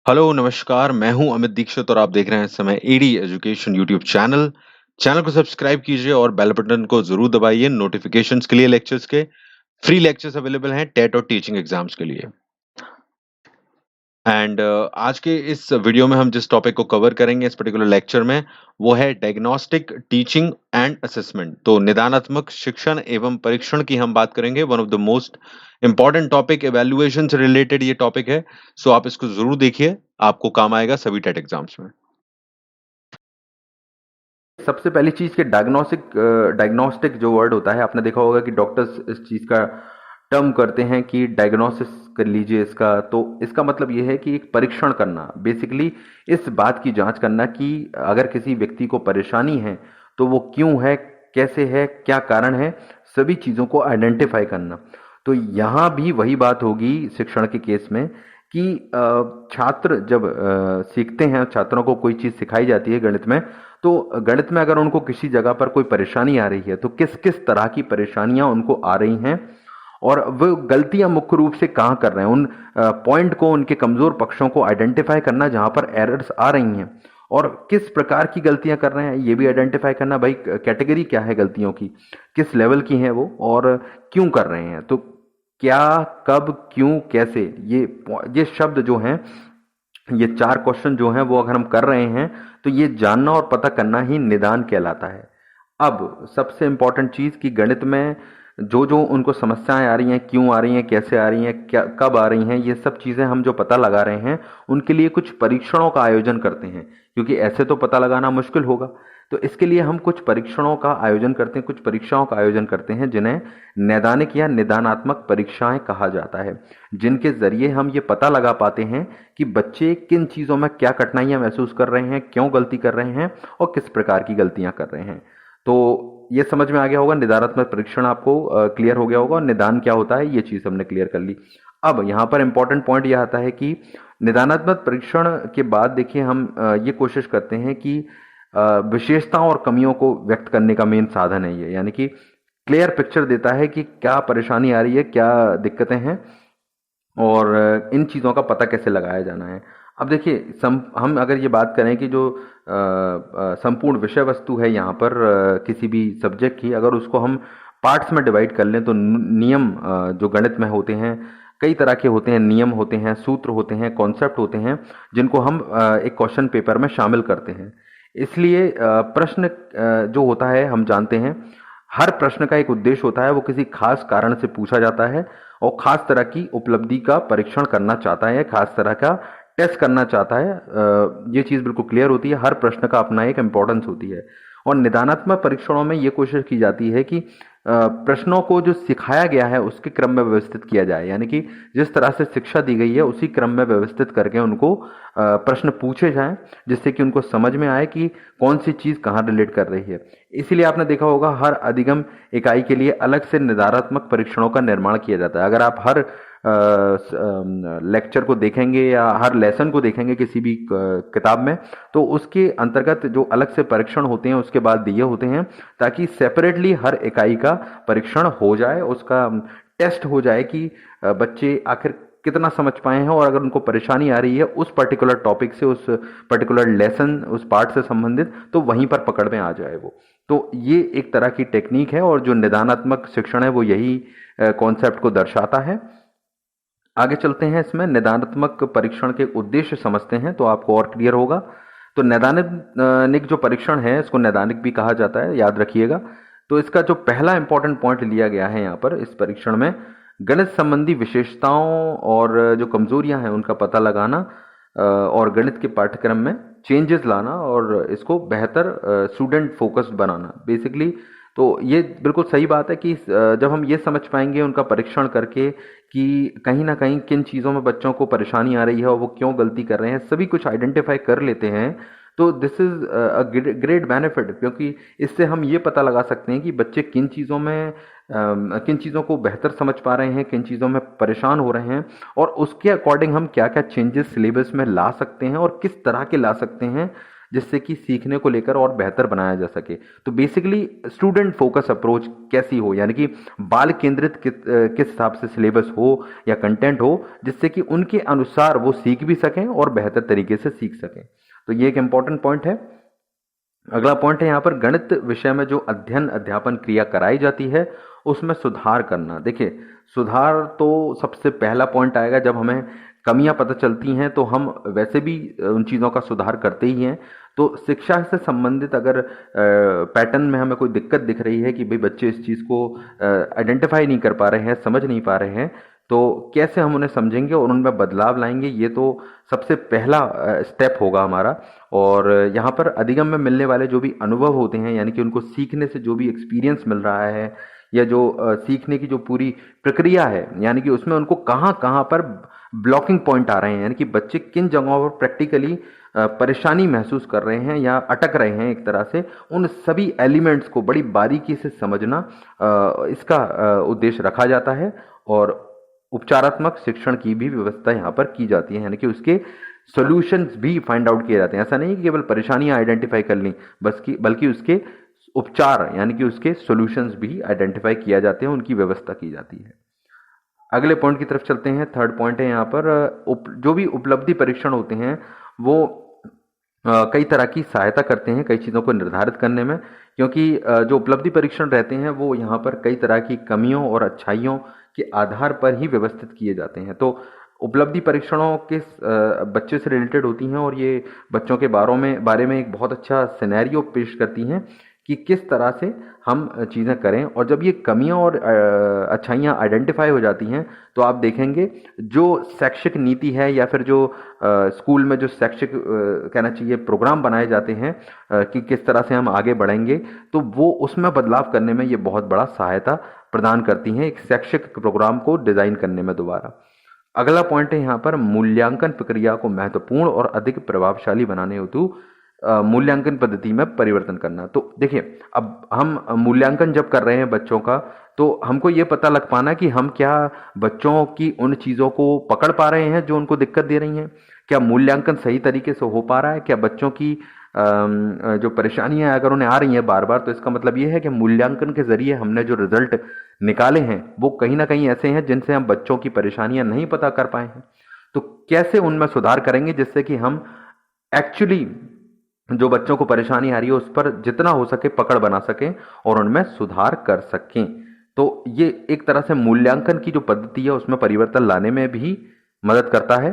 Hello, नमस्कार। मैं हूं अमित दीक्षित और आप देख रहे हैं इस समय AD education YouTube channel. Channel को सब्सक्राइब कीजिए और बेल बटन को जरूर दबाइए नोटिफिकेशंस के लिए। लेक्चर्स के फ्री लेक्चर्स अवेलेबल हैं टेट और टीचिंग एग्जाम्स के लिए। एंड आज के इस वीडियो में हम जिस टॉपिक को कवर करेंगे इस पर्टिकुलर लेक्चर में, वो है डायग्नोस्टिक टीचिंग एंड असेसमेंट। तो निदानात्मक शिक्षण एवं परीक्षण की हम बात करेंगे। One of the most important topic, evaluation से रिलेटेड ये टॉपिक है। सो आप इसको जरूर देखिए, आपको काम आएगा सभी टेट एग्जाम्स में। सबसे पहली चीज कि डायग्नोस्टिक जो वर्ड होता है, आपने देखा होगा कि डॉक्टर्स इस चीज का टर्म करते हैं कि डायग्नोसिस कर लीजिए इसका। तो इसका मतलब यह है कि एक परीक्षण करना, बेसिकली इस बात की जांच करना कि अगर किसी व्यक्ति को परेशानी है तो वो क्यों है, कैसे है, क्या कारण है, सभी चीजों को आइडेंटिफाई करना। तो यहां भी वही बात होगी शिक्षण के केस में कि छात्र जब सीखते हैं, छात्रों को कोई चीज सिखाई जाती है गणित में, तो गणित में अगर उनको किसी जगह पर कोई परेशानी आ रही है तो किस किस तरह की परेशानियां उनको आ रही हैं और वो गलतियां मुख्य रूप से कहां कर रहे हैं, उन पॉइंट को, उनके कमजोर पक्षों को आइडेंटिफाई करना जहां पर एरर्स आ रही हैं, और किस प्रकार की गलतियां कर रहे हैं ये भी आइडेंटिफाई करना। भाई कैटेगरी क्या है गलतियों की, किस लेवल की हैं वो, और क्यों कर रहे हैं। तो क्या, कब, क्यों, कैसे, ये शब्द जो हैं, ये चार क्वेश्चन जो हैं वो अगर हम कर रहे हैं तो ये जानना और पता करना ही निदान कहलाता है। अब सबसे इंपॉर्टेंट चीज कि गणित में जो जो उनको समस्याएं आ रही हैं, क्यों आ रही हैं, कैसे आ रही हैं, क्या कब आ रही हैं, ये सब चीजें हम जो पता लगा रहे हैं उनके लिए कुछ परीक्षणों का आयोजन करते हैं, क्योंकि ऐसे तो पता लगाना मुश्किल होगा। तो इसके लिए हम कुछ परीक्षणों का आयोजन करते हैं, कुछ परीक्षाओं का आयोजन करते हैं जिन्हें नैदानिक या निदानात्मक परीक्षाएं कहा जाता है, जिनके जरिए हम ये पता लगा पाते हैं कि बच्चे किन चीजों में क्या कठिनाइयां महसूस कर रहे हैं, क्यों गलती कर रहे हैं और किस प्रकार की गलतियां कर रहे हैं। तो ये समझ में आ गया होगा, निदानात्मक परीक्षण आपको क्लियर हो गया होगा, और निदान क्या होता है ये चीज हमने क्लियर कर ली। अब यहाँ पर इंपॉर्टेंट पॉइंट यह आता है कि निदानात्मक परीक्षण के बाद देखिए हम ये कोशिश करते हैं कि विशेषताओं और कमियों को व्यक्त करने का मेन साधन है ये, यानी कि क्लियर पिक्चर देता है कि क्या परेशानी आ रही है, क्या दिक्कतें हैं, और इन चीज़ों का पता कैसे लगाया जाना है। अब देखिए हम अगर ये बात करें कि जो संपूर्ण विषय वस्तु है यहाँ पर, किसी भी सब्जेक्ट की, अगर उसको हम पार्ट्स में डिवाइड कर लें तो नियम जो गणित में होते हैं, कई तरह के होते हैं, नियम होते हैं, सूत्र होते हैं, कॉन्सेप्ट होते हैं, जिनको हम एक क्वेश्चन पेपर में शामिल करते हैं। इसलिए प्रश्न जो होता है, हम जानते हैं हर प्रश्न का एक उद्देश्य होता है, वो किसी खास कारण से पूछा जाता है और खास तरह की उपलब्धि का परीक्षण करना चाहता है, खास तरह का टेस्ट करना चाहता है। ये चीज़ बिल्कुल क्लियर होती है, हर प्रश्न का अपना एक इम्पोर्टेंस होती है। और निदानात्मक परीक्षणों में ये कोशिश की जाती है कि प्रश्नों को जो सिखाया गया है उसके क्रम में व्यवस्थित किया जाए, यानी कि जिस तरह से शिक्षा दी गई है उसी क्रम में व्यवस्थित करके उनको प्रश्न पूछे जाएं, जिससे कि उनको समझ में आए कि कौन सी चीज़ कहाँ रिलेट कर रही है। इसीलिए आपने देखा होगा हर अधिगम इकाई के लिए अलग से निदानात्मक परीक्षणों का निर्माण किया जाता है। अगर आप हर लेक्चर को देखेंगे या हर लेसन को देखेंगे किसी भी किताब में, तो उसके अंतर्गत जो अलग से परीक्षण होते हैं उसके बाद दिए होते हैं, ताकि सेपरेटली हर इकाई का परीक्षण हो जाए, उसका टेस्ट हो जाए कि बच्चे आखिर कितना समझ पाए हैं, और अगर उनको परेशानी आ रही है उस पर्टिकुलर टॉपिक से, उस पर्टिकुलर लेसन, उस पार्ट से संबंधित, तो वहीं पर पकड़ में आ जाए वो। तो ये एक तरह की टेक्निक है, और जो निदानात्मक शिक्षण है वो यही कॉन्सेप्ट को दर्शाता है। आगे चलते हैं, इसमें निदानात्मक परीक्षण के उद्देश्य समझते हैं तो आपको और क्लियर होगा। तो नैदानिक जो परीक्षण है इसको नैदानिक भी कहा जाता है, याद रखिएगा। तो इसका जो पहला इंपॉर्टेंट पॉइंट लिया गया है यहाँ पर इस परीक्षण में, गणित संबंधी विशेषताओं और जो कमजोरियां हैं उनका पता लगाना, और गणित के पाठ्यक्रम में चेंजेस लाना और इसको बेहतर स्टूडेंट फोकस्ड बनाना, बेसिकली। तो ये बिल्कुल सही बात है कि जब हम ये समझ पाएंगे उनका परीक्षण करके कि कहीं ना कहीं किन चीज़ों में बच्चों को परेशानी आ रही है और वो क्यों गलती कर रहे हैं, सभी कुछ आइडेंटिफाई कर लेते हैं, तो this is a great benefit, क्योंकि इससे हम ये पता लगा सकते हैं कि बच्चे किन चीज़ों में किन चीज़ों को बेहतर समझ पा रहे हैं, किन चीज़ों में परेशान हो रहे हैं, और उसके अकॉर्डिंग हम क्या क्या चेंजेस सिलेबस में ला सकते हैं और किस तरह के ला सकते हैं, जिससे कि सीखने को लेकर और बेहतर बनाया जा सके। तो बेसिकली स्टूडेंट फोकस अप्रोच कैसी हो, यानी कि बाल केंद्रित किस हिसाब से सिलेबस हो या कंटेंट हो, जिससे कि उनके अनुसार वो सीख भी सकें और बेहतर तरीके से सीख सकें। तो ये एक इंपॉर्टेंट पॉइंट है। अगला पॉइंट है यहाँ पर गणित विषय में जो अध्ययन अध्यापन क्रिया कराई जाती है उसमें सुधार करना। देखिए, सुधार तो सबसे पहला पॉइंट आएगा जब हमें कमियां पता चलती हैं, तो हम वैसे भी उन चीज़ों का सुधार करते ही हैं। तो शिक्षा से संबंधित अगर पैटर्न में हमें कोई दिक्कत दिख रही है कि भाई बच्चे इस चीज़ को आइडेंटिफाई नहीं कर पा रहे हैं, समझ नहीं पा रहे हैं, तो कैसे हम उन्हें समझेंगे और उनमें बदलाव लाएंगे, ये तो सबसे पहला स्टेप होगा हमारा। और यहाँ पर अधिगम में मिलने वाले जो भी अनुभव होते हैं, यानी कि उनको सीखने से जो भी एक्सपीरियंस मिल रहा है, या जो सीखने की जो पूरी प्रक्रिया है, यानी कि उसमें उनको कहाँ कहाँ पर ब्लॉकिंग पॉइंट आ रहे हैं, यानी कि बच्चे किन जगहों पर प्रैक्टिकली परेशानी महसूस कर रहे हैं या अटक रहे हैं एक तरह से, उन सभी एलिमेंट्स को बड़ी बारीकी से समझना इसका उद्देश्य रखा जाता है। और उपचारात्मक शिक्षण की भी व्यवस्था यहाँ पर की जाती है, यानी कि उसके सॉल्यूशंस भी फाइंड आउट किए जाते हैं। ऐसा नहीं कि केवल परेशानियां आइडेंटिफाई कर ली, बल्कि उसके उपचार यानी कि उसके सॉल्यूशंस भी आइडेंटिफाई किया जाते हैं, उनकी व्यवस्था की जाती है। अगले पॉइंट की तरफ चलते हैं। थर्ड पॉइंट है यहाँ पर जो भी उपलब्धि परीक्षण होते हैं वो कई तरह की सहायता करते हैं कई चीज़ों को निर्धारित करने में, क्योंकि जो उपलब्धि परीक्षण रहते हैं वो यहाँ पर कई तरह की कमियों और अच्छाइयों के आधार पर ही व्यवस्थित किए जाते हैं। तो उपलब्धि परीक्षणों किस बच्चे से रिलेटेड होती हैं, और ये बच्चों के बारे में एक बहुत अच्छा सिनेरियो पेश करती हैं कि किस तरह से हम चीज़ें करें। और जब ये कमियां और अच्छाइयाँ आइडेंटिफाई हो जाती हैं, तो आप देखेंगे जो शैक्षिक नीति है या फिर जो स्कूल में जो शैक्षिक कहना चाहिए प्रोग्राम बनाए जाते हैं कि किस तरह से हम आगे बढ़ेंगे, तो वो उसमें बदलाव करने में ये बहुत बड़ा सहायता प्रदान करती हैं एक शैक्षिक प्रोग्राम को डिज़ाइन करने में दोबारा। अगला पॉइंट है यहाँ पर मूल्यांकन प्रक्रिया को महत्वपूर्ण और अधिक प्रभावशाली बनाने हेतु मूल्यांकन पद्धति में परिवर्तन करना। तो देखिए, अब हम मूल्यांकन जब कर रहे हैं बच्चों का, तो हमको ये पता लग पाना कि हम क्या बच्चों की उन चीज़ों को पकड़ पा रहे हैं जो उनको दिक्कत दे रही हैं, क्या मूल्यांकन सही तरीके से हो पा रहा है, क्या बच्चों की जो परेशानियां अगर उन्हें आ रही हैं बार बार, तो इसका मतलब ये है कि मूल्यांकन के जरिए हमने जो रिजल्ट निकाले हैं वो कहीं ना कहीं ऐसे हैं जिनसे हम बच्चों की परेशानियां नहीं पता कर पाए हैं। तो कैसे उनमें सुधार करेंगे जिससे कि हम एक्चुअली जो बच्चों को परेशानी आ रही है उस पर जितना हो सके पकड़ बना सकें और उनमें सुधार कर सकें। तो ये एक तरह से मूल्यांकन की जो पद्धति है उसमें परिवर्तन लाने में भी मदद करता है।